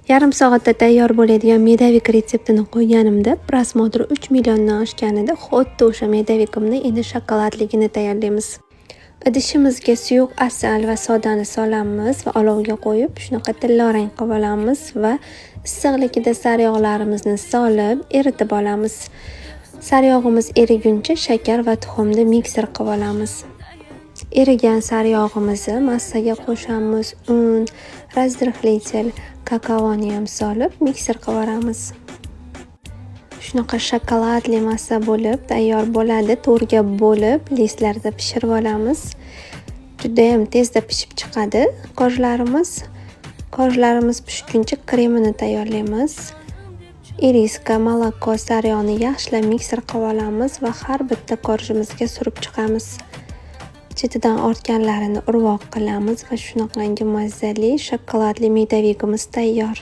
Yarim soatda tayyor bo'ladigan medavik retseptini qo'yganimda prosmotr 3 milliondan oshganida xuddi o'sha medavikimni endi shokoladligini tayyorlaymiz. Idishimizga suyuq asal va sodani solamiz va olovga qo'yib, shunaqa tillarang qilib olamiz va issiqligida sariyog'larimizni solib, eritib olamiz. Sariyog'imiz eriguncha shakar va tuxumni mikser qilib olamiz. Erigan sariyog'imizni massaga qo'shamiz. Un, razrıhlitel, kakaoni ham solib mikser qilib olamiz. Shunaqa shokoladli massa bo'lib tayyor bo'ladi. To'rga bo'lib listlarda pishirib olamiz. Juda ham tezda pishib chiqadi korjlarimiz. Korjlarimiz pishguncha kremini tayyorlaymiz. Iriska, moloko, sariyog'ni yaxshilab mikser qilib olamiz va har bitta korjimizga surib chiqamiz. Chetidan ortganlarini urvoq qilamiz va shunaqangi mazali shokoladli medavikimiz tayyor.